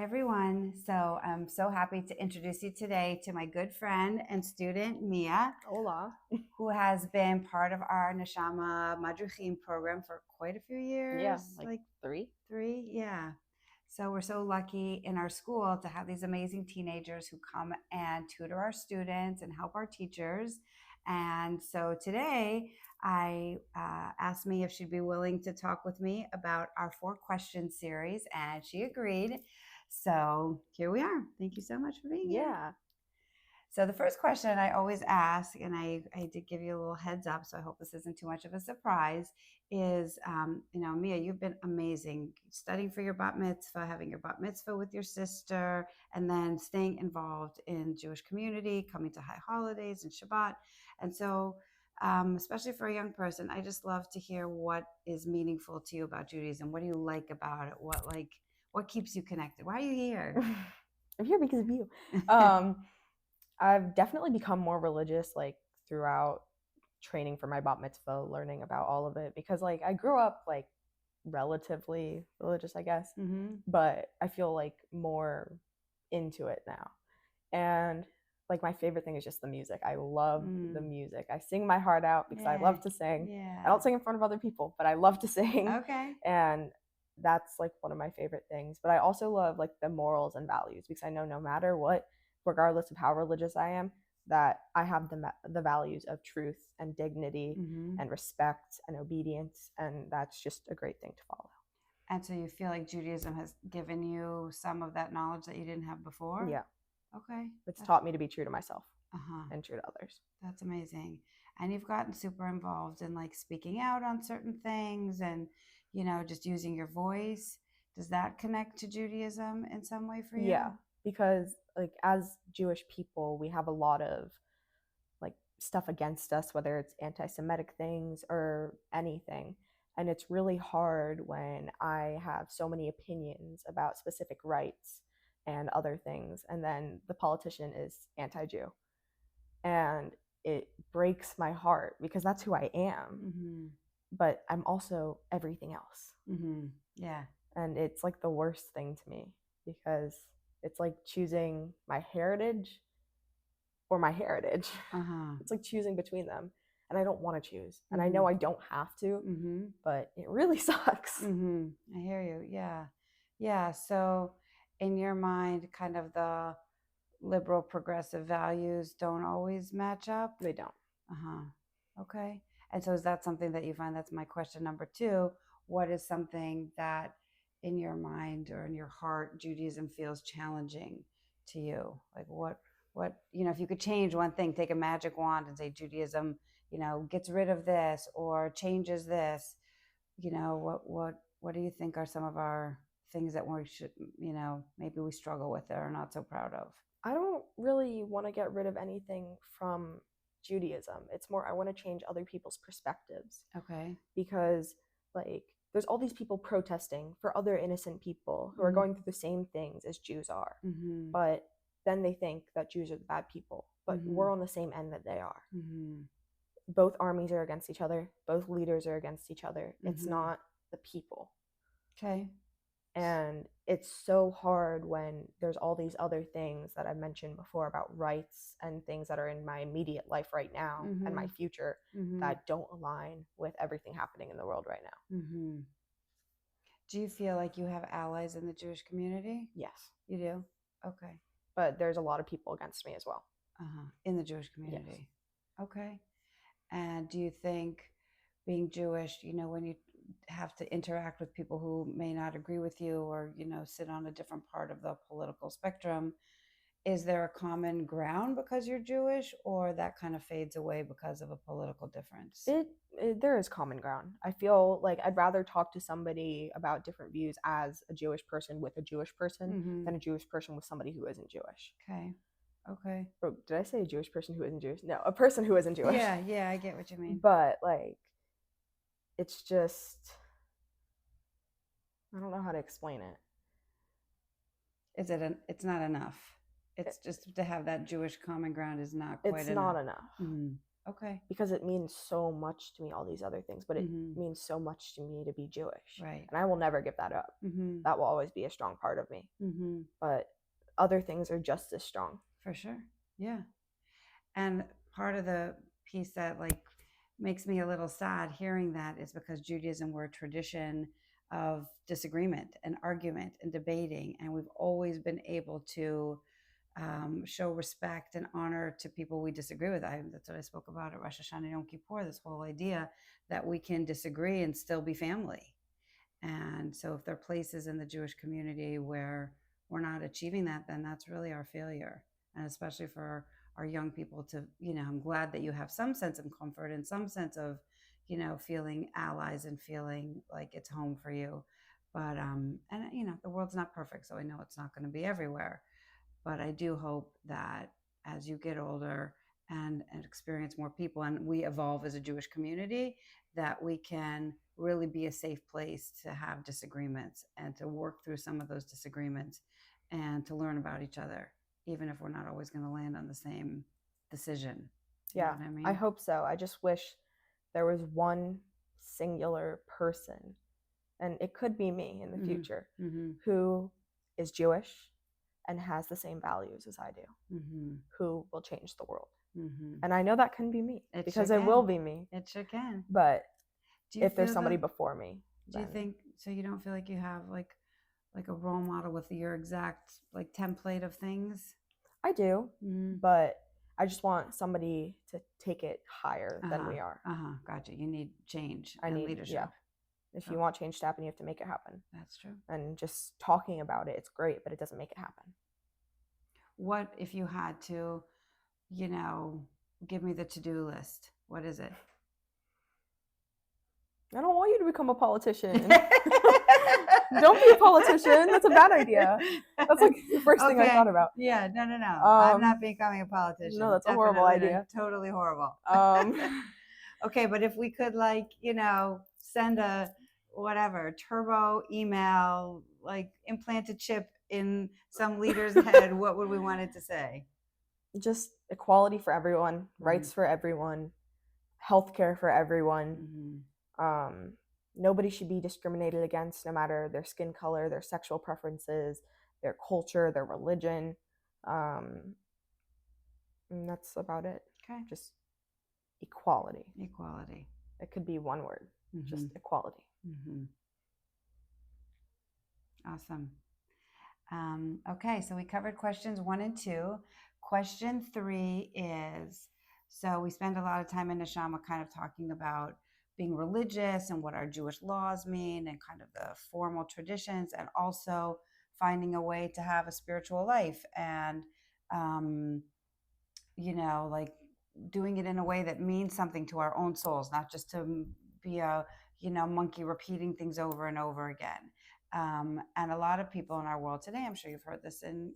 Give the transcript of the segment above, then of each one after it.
everyone. So I'm so happy to introduce you today to my good friend and student, Mia. Hola. Who has been part of our Neshamah Madruchim program for quite a few years. Yeah, like three. Three, yeah. So we're so lucky in our school to have these amazing teenagers who come and tutor our students and help our teachers. And so today I asked Mia if she'd be willing to talk with me about our 4-question series, and she agreed. So here we are. Thank you so much for being here. Yeah. So the first question I always ask, and I did give you a little heads up, so I hope this isn't too much of a surprise, is, Mia, you've been amazing studying for your Bat Mitzvah, having your Bat Mitzvah with your sister, and then staying involved in Jewish community, coming to high holidays and Shabbat. And so, especially for a young person, I just love to hear what is meaningful to you about Judaism. What do you like about it? What keeps you connected? Why are you here? I'm here because of you. I've definitely become more religious throughout training for my bat mitzvah, learning about all of it, because I grew up relatively religious, I guess, but I feel more into it now. And my favorite thing is just the music. I love the music. I sing my heart out because I love to sing. Yeah. I don't sing in front of other people, but I love to sing. Okay. And that's one of my favorite things. But I also love the morals and values, because I know no matter what, regardless of how religious I am, that I have the values of truth and dignity and respect and obedience, and that's just a great thing to follow. And so you feel like Judaism has given you some of that knowledge that you didn't have before? Yeah. Okay. It's taught me to be true to myself and true to others. That's amazing. And you've gotten super involved in speaking out on certain things and, just using your voice. Does that connect to Judaism in some way for you? Yeah, because as Jewish people, we have a lot of stuff against us, whether it's anti-Semitic things or anything. And it's really hard when I have so many opinions about specific rights and other things, and then the politician is anti-Jew. And it breaks my heart because that's who I am. But I'm also everything else. Yeah. And it's the worst thing to me, because it's choosing my heritage or my heritage. It's choosing between them, and I don't want to choose. And I know I don't have to, but it really sucks. I hear you. Yeah. So in your mind, kind of the liberal progressive values don't always match up? They don't. Okay. And so is that something that you find? That's my question number 2. What is something that in your mind or in your heart Judaism feels challenging to you? What if you could change one thing, take a magic wand and say Judaism, gets rid of this or changes this, what do you think are some of our things that we should, maybe we struggle with or are not so proud of? I don't really want to get rid of anything from Judaism. It's more I want to change other people's perspectives. Okay. Because there's all these people protesting for other innocent people who are going through the same things as Jews are. But then they think that Jews are the bad people. But we're on the same end that they are. Both armies are against each other. Both leaders are against each other. It's not the people. Okay. And it's so hard when there's all these other things that I mentioned before about rights and things that are in my immediate life right now and my future that don't align with everything happening in the world right now. Do you feel like you have allies in the Jewish community? Yes. You do? Okay. But there's a lot of people against me as well. In the Jewish community? Yes. Okay. And do you think being Jewish, when you have to interact with people who may not agree with you or, sit on a different part of the political spectrum, is there a common ground because you're Jewish, or that kind of fades away because of a political difference? There is common ground. I feel like I'd rather talk to somebody about different views as a Jewish person with a Jewish person than a Jewish person with somebody who isn't Jewish. Okay. Oh, did I say a Jewish person who isn't Jewish? No, a person who isn't Jewish. Yeah, I get what you mean. But it's just, I don't know how to explain it. It's not enough. It's just to have that Jewish common ground is not quite enough. It's not enough. Okay. because it means so much to me, all these other things, but it Mhm. means so much to me to be Jewish. Right. And I will never give that up. Mhm. That will always be a strong part of me. Mhm. But other things are just as strong. For sure. Yeah. And part of the piece that like makes me a little sad hearing that is because Judaism, we're a tradition of disagreement and argument and debating, and we've always been able to show respect and honor to people we disagree with. That's what I spoke about at Rosh Hashanah Yom Kippur, this whole idea that we can disagree and still be family. And so if there are places in the Jewish community where we're not achieving that, then that's really our failure. And especially for our young people to, I'm glad that you have some sense of comfort and some sense of, feeling allies and feeling like it's home for you. But, and, the world's not perfect, so I know it's not going to be everywhere. But I do hope that as you get older and experience more people and we evolve as a Jewish community, that we can really be a safe place to have disagreements and to work through some of those disagreements and to learn about each other, even if we're not always going to land on the same decision. You know what I mean? I hope so. I just wish there was one singular person, and it could be me in the future, who is Jewish and has the same values as I do, who will change the world. And I know that can be me, because it will be me. It sure can. But if there's somebody before me, do you think so? You don't feel like you have like a role model with your exact like template of things? I do, but I just want somebody to take it higher than we are. Gotcha. You need change and leadership. Yeah. If you want change to happen, you have to make it happen. That's true. And just talking about it, it's great, but it doesn't make it happen. What if you had to, give me the to-do list? What is it? I don't want you to become a politician. Don't be a politician. That's a bad idea. That's like the first thing I thought about. Yeah, no. I'm not becoming a politician. No, that's a horrible idea. Totally horrible. Okay, but if we could send a whatever turbo email, like implant a chip in some leader's head, what would we want it to say? Just equality for everyone, rights for everyone, healthcare for everyone. Nobody should be discriminated against, no matter their skin color, their sexual preferences, their culture, their religion. And that's about it. Okay. Just equality. Equality. It could be one word. Just equality. Awesome. Okay, so we covered questions 1 and 2. Question 3 is, so we spend a lot of time in Neshamah kind of talking about being religious and what our Jewish laws mean and kind of the formal traditions, and also finding a way to have a spiritual life and, like doing it in a way that means something to our own souls, not just to be a, monkey repeating things over and over again. And a lot of people in our world today, I'm sure you've heard this in,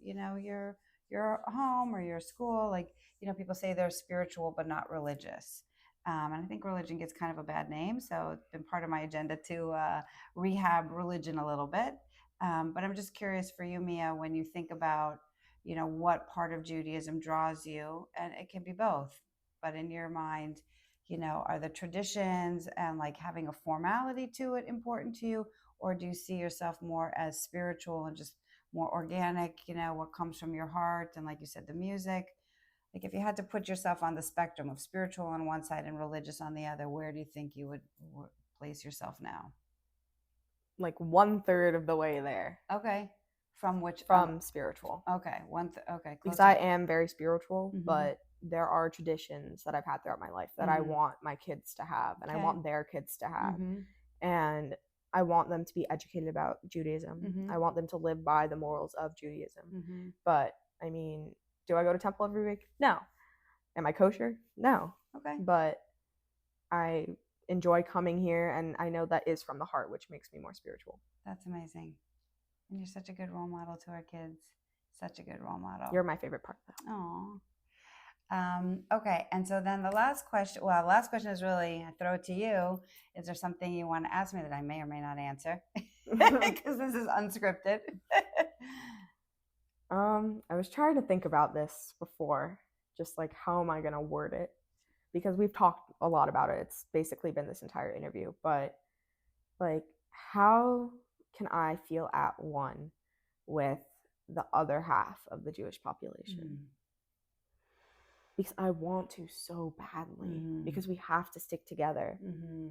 your home or your school, like, people say they're spiritual but not religious. And I think religion gets kind of a bad name. So it's been part of my agenda to rehab religion a little bit. But I'm just curious for you, Mia, when you think about, what part of Judaism draws you, and it can be both, but in your mind, are the traditions and like having a formality to it important to you? Or do you see yourself more as spiritual and just more organic, what comes from your heart? And like you said, the music. Like if you had to put yourself on the spectrum of spiritual on one side and religious on the other, where do you think you would place yourself now? Like 1/3 of the way there. Okay. From spiritual. Okay. Okay. Because I am very spiritual, but there are traditions that I've had throughout my life that I want my kids to have, and I want their kids to have. And I want them to be educated about Judaism. I want them to live by the morals of Judaism. But I mean, do I go to temple every week? No. Am I kosher? No. Okay. But I enjoy coming here, and I know that is from the heart, which makes me more spiritual. That's amazing. And you're such a good role model to our kids. Such a good role model. You're my favorite part, though. Aww. Okay, and so then the last question is really, I throw it to you. Is there something you want to ask me that I may or may not answer? Because this is unscripted. I was trying to think about this before, just like how am I going to word it? because we've talked a lot about it. It's basically been this entire interview, but like, how can I feel at one with the other half of the Jewish population? Because I want to so badly, because we have to stick together,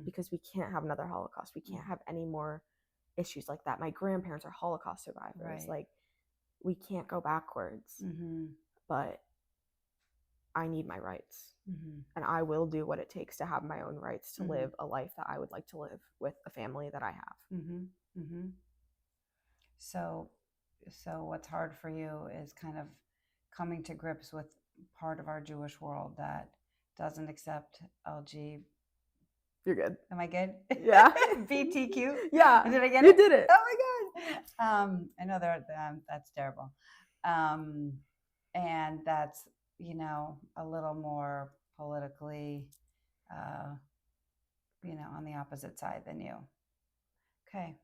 because we can't have another Holocaust. We can't have any more issues like that. My grandparents are Holocaust survivors. Right. Like, we can't go backwards, but I need my rights. And I will do what it takes to have my own rights to live a life that I would like to live with a family that I have. So what's hard for you is kind of coming to grips with part of our Jewish world that doesn't accept LG. You're good. Am I good? Yeah. BTQ. Yeah. Did I get you it? did it. Oh my God. I know that's terrible. And that's, a little more politically, on the opposite side than you. Okay.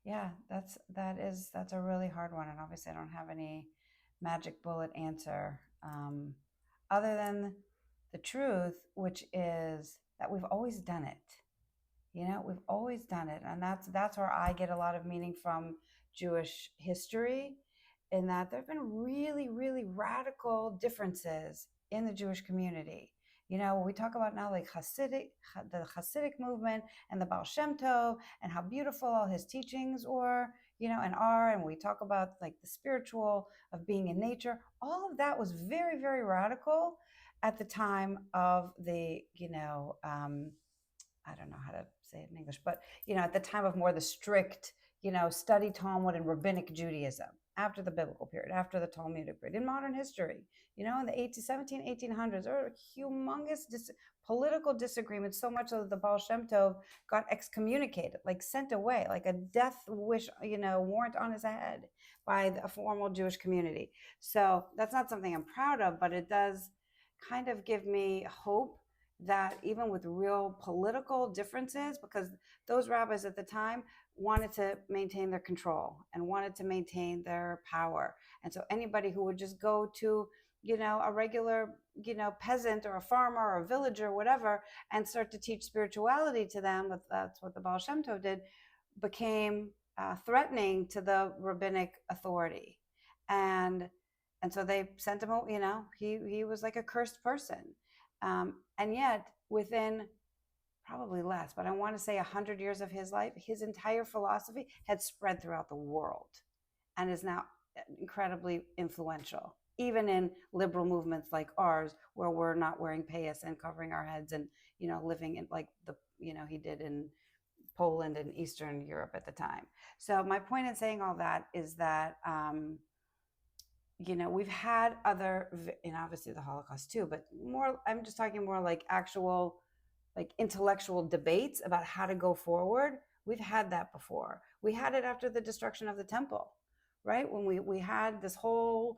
Yeah, that's a really hard one. And obviously I don't have any magic bullet answer, other than the truth, which is that we've always done it. We've always done it. And that's where I get a lot of meaning from Jewish history, in that there have been really, really radical differences in the Jewish community. We talk about now like the Hasidic movement and the Baal Shem Tov, and how beautiful all his teachings were, and are, and we talk about like the spiritual of being in nature. All of that was very, very radical at the time of the, I don't know how to say it in English, but, at the time of more the strict, study Talmud and rabbinic Judaism, after the biblical period, after the Talmudic period, in modern history, in the 1800s, there were humongous political disagreements, so much so that the Baal Shem Tov got excommunicated, like sent away, like a death wish, warrant on his head by a formal Jewish community. So that's not something I'm proud of, but it does kind of give me hope that even with real political differences, because those rabbis at the time wanted to maintain their control and wanted to maintain their power. And so anybody who would just go to, a regular, peasant or a farmer or a villager or whatever, and start to teach spirituality to them, that's what the Baal Shem Tov did, became threatening to the rabbinic authority. And so they sent him, he was like a cursed person. And yet within probably less, but I want to say 100 years of his life, his entire philosophy had spread throughout the world and is now incredibly influential, even in liberal movements like ours, where we're not wearing payas and covering our heads and, living in like he did in Poland and Eastern Europe at the time. So my point in saying all that is that, we've had other, and obviously the Holocaust too, but more, I'm just talking more like actual, like intellectual debates about how to go forward. We've had that before. We had it after the destruction of the temple, right? When we had this whole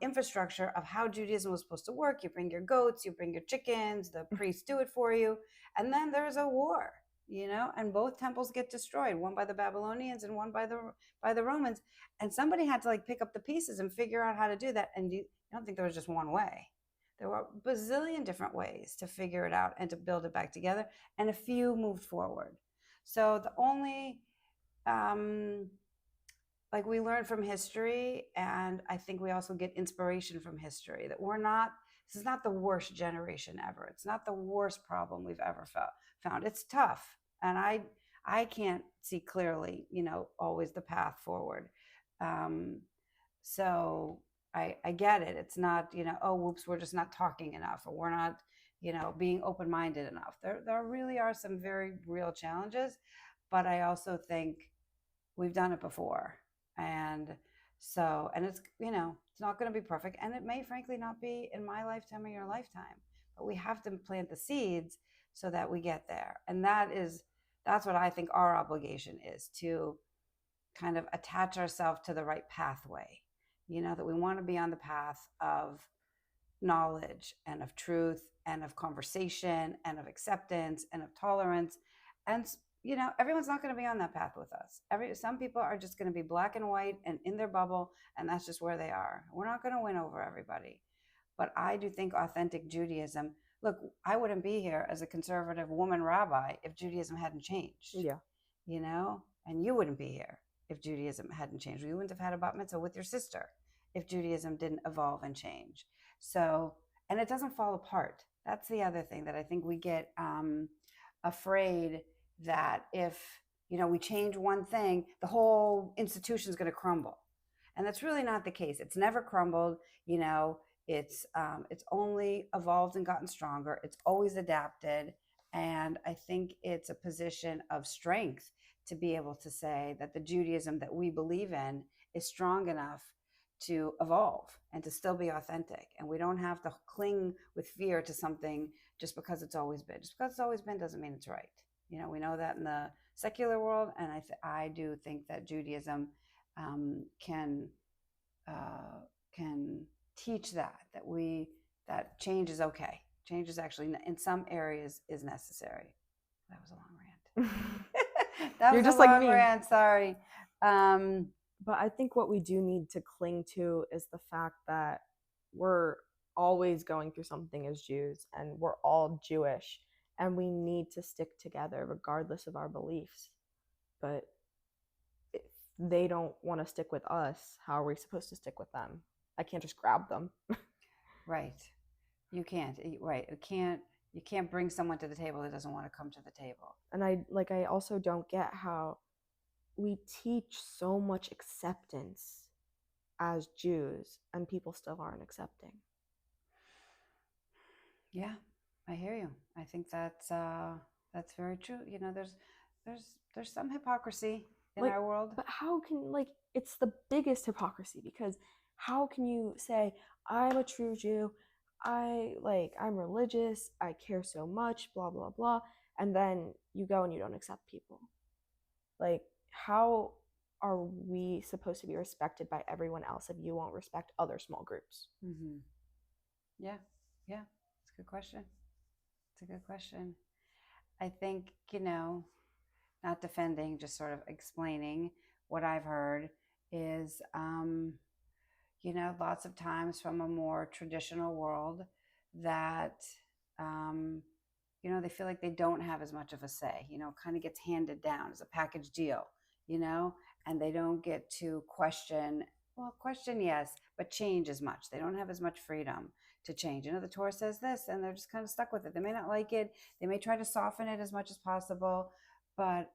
infrastructure of how Judaism was supposed to work. You bring your goats, you bring your chickens, the priests do it for you. And then there's a war, and both temples get destroyed, one by the Babylonians and one by the Romans. And somebody had to like pick up the pieces and figure out how to do that. And you don't think there was just one way. There were a bazillion different ways to figure it out and to build it back together. And a few moved forward. So the only, like we learn from history, and I think we also get inspiration from history, that this is not the worst generation ever. It's not the worst problem we've ever found. It's tough. And I can't see clearly, always the path forward. So I get it. It's not, oh, whoops, we're just not talking enough, or we're not, being open-minded enough. There really are some very real challenges, but I also think we've done it before. And it's, it's not going to be perfect. And it may frankly not be in my lifetime or your lifetime, but we have to plant the seeds so that we get there. And that's what I think our obligation is, to kind of attach ourselves to the right pathway, that we want to be on the path of knowledge and of truth and of conversation and of acceptance and of tolerance. And, everyone's not going to be on that path with us. Some people are just going to be black and white and in their bubble, and that's just where they are. We're not going to win over everybody. But I do think authentic Judaism, look, I wouldn't be here as a conservative woman rabbi if Judaism hadn't changed. Yeah. You know, and you wouldn't be here if Judaism hadn't changed. You wouldn't have had a bat mitzvah with your sister if Judaism didn't evolve and change. So, and it doesn't fall apart. That's the other thing that I think we get afraid that if, you know, we change one thing, the whole institution is going to crumble. And that's really not the case. It's never crumbled. You know, it's only evolved and gotten stronger. It's always adapted. And I think it's a position of strength to be able to say that the Judaism that we believe in is strong enough to evolve and to still be authentic. And we don't have to cling with fear to something just because it's always been. Just because it's always been doesn't mean it's right. You know, we know that in the secular world, and I do think that Judaism can teach that change is okay. Change is actually in some areas is necessary. That was a long rant. That You're was just a like long me. rant. Sorry. But I think what we do need to cling to is the fact that we're always going through something as Jews, and we're all Jewish, and we need to stick together regardless of our beliefs. But if they don't want to stick with us, how are we supposed to stick with them? I can't just grab them. Right. You can't. Right. You can't bring someone to the table that doesn't want to come to the table. And I also don't get how we teach so much acceptance as Jews and people still aren't accepting. Yeah, I hear you. I think that's very true. You know, there's some hypocrisy in our world. But how can, it's the biggest hypocrisy, because how can you say, I'm a true Jew, I'm religious, I care so much, blah blah blah, and then you go and you don't accept people? Like, how are we supposed to be respected by everyone else if you won't respect other small groups? Mm-hmm. Yeah, it's a good question. It's a good question. I think, you know, not defending, just sort of explaining what I've heard is, you know, lots of times from a more traditional world that, you know, they feel like they don't have as much of a say, you know, kind of gets handed down as a package deal, you know, and they don't get to question, yes, but change as much. They don't have as much freedom to change. You know, the Torah says this, and they're just kind of stuck with it. They may not like it. They may try to soften it as much as possible, but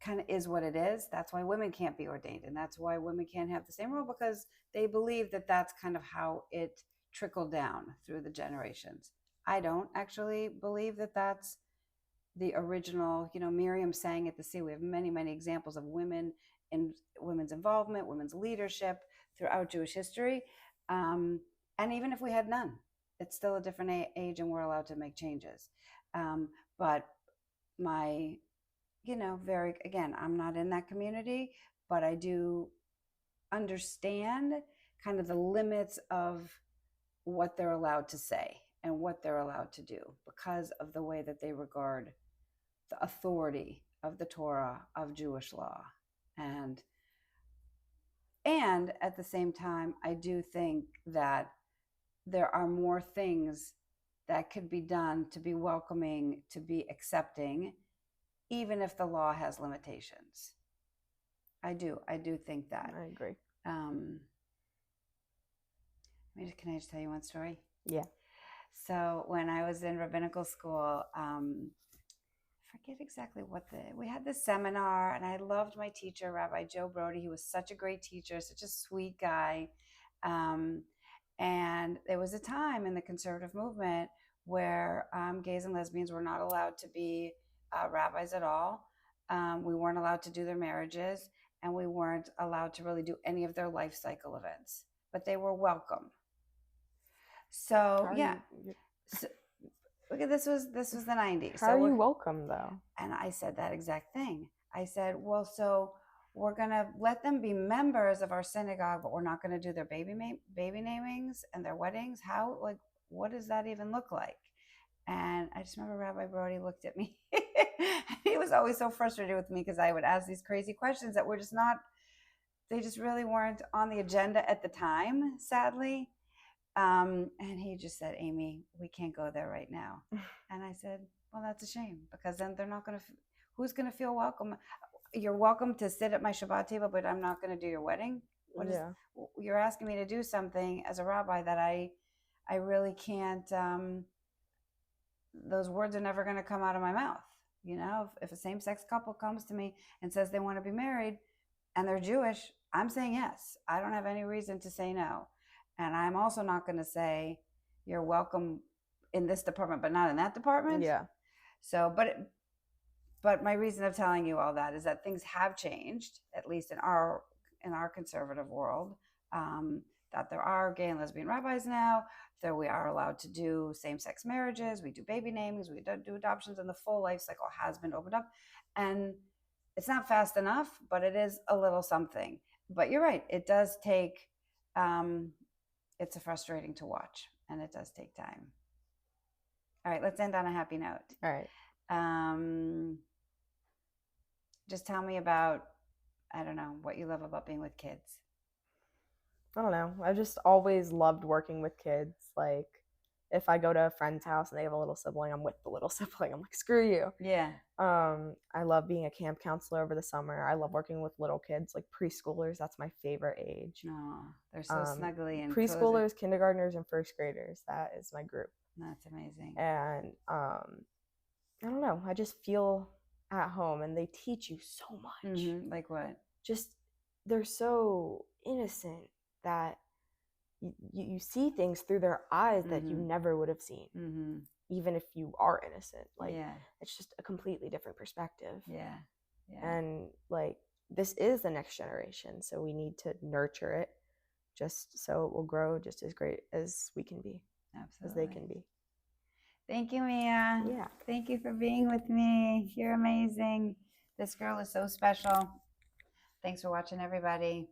kind of is what it is. That's why women can't be ordained, and that's why women can't have the same role, because they believe that that's kind of how it trickled down through the generations. I don't actually believe that that's the original. You know, Miriam sang at the sea. We have many, many examples of women and women's involvement, women's leadership throughout Jewish history. And even if we had none, it's still a different age, and we're allowed to make changes. But my, you know, again, I'm not in that community, but I do understand kind of the limits of what they're allowed to say and what they're allowed to do because of the way that they regard the authority of the Torah, of Jewish law. And at the same time, I do think that there are more things that could be done to be welcoming, to be accepting, even if the law has limitations. I do think that. I agree. Can I just tell you one story? Yeah. So when I was in rabbinical school, I forget exactly we had this seminar, and I loved my teacher, Rabbi Joe Brody. He was such a great teacher, such a sweet guy. And there was a time in the conservative movement where gays and lesbians were not allowed to be rabbis at all. We weren't allowed to do their marriages, and we weren't allowed to really do any of their life cycle events, but they were welcome. So so, look at this was the 90s. How are you welcome though? And I said that exact thing. I said, well, so we're gonna let them be members of our synagogue, but we're not gonna do their baby namings and their weddings. How, like, what does that even look like? And I just remember Rabbi Brody looked at me. He was always so frustrated with me because I would ask these crazy questions that were just not, they just really weren't on the agenda at the time, sadly. And he just said, Amy, we can't go there right now. And I said, well, that's a shame, because then they're not going to, who's going to feel welcome? You're welcome to sit at my Shabbat table, but I'm not going to do your wedding. What is, you're asking me to do something as a rabbi that I really can't, those words are never going to come out of my mouth. You know, if a same-sex couple comes to me and says they want to be married and they're Jewish, I'm saying yes. I don't have any reason to say no. And I'm also not going to say you're welcome in this department, but not in that department. Yeah. So, but my reason of telling you all that is that things have changed, at least in our conservative world. That there are gay and lesbian rabbis now, that we are allowed to do same-sex marriages, we do baby namings, we do adoptions, and the full life cycle has been opened up. And it's not fast enough, but it is a little something. But you're right, it does take, it's frustrating to watch, and it does take time. All right, let's end on a happy note. All right. Just tell me about, I don't know, what you love about being with kids. I don't know. I just always loved working with kids. Like, if I go to a friend's house and they have a little sibling, I'm with the little sibling. I'm like, screw you. Yeah. I love being a camp counselor over the summer. I love working with little kids, like preschoolers. That's my favorite age. Oh, they're so snuggly and preschoolers, cozy. Kindergartners, and first graders. That is my group. That's amazing. And I don't know. I just feel at home, and they teach you so much. Mm-hmm. Like what? Just, they're so innocent that you see things through their eyes that you never would have seen, even if you are innocent. Like, it's just a completely different perspective. Yeah. And like, this is the next generation, so we need to nurture it just so it will grow just as great as we can be. Absolutely. As they can be. Thank you, Mia. Yeah. Thank you for being with me. You're amazing. This girl is so special. Thanks for watching, everybody.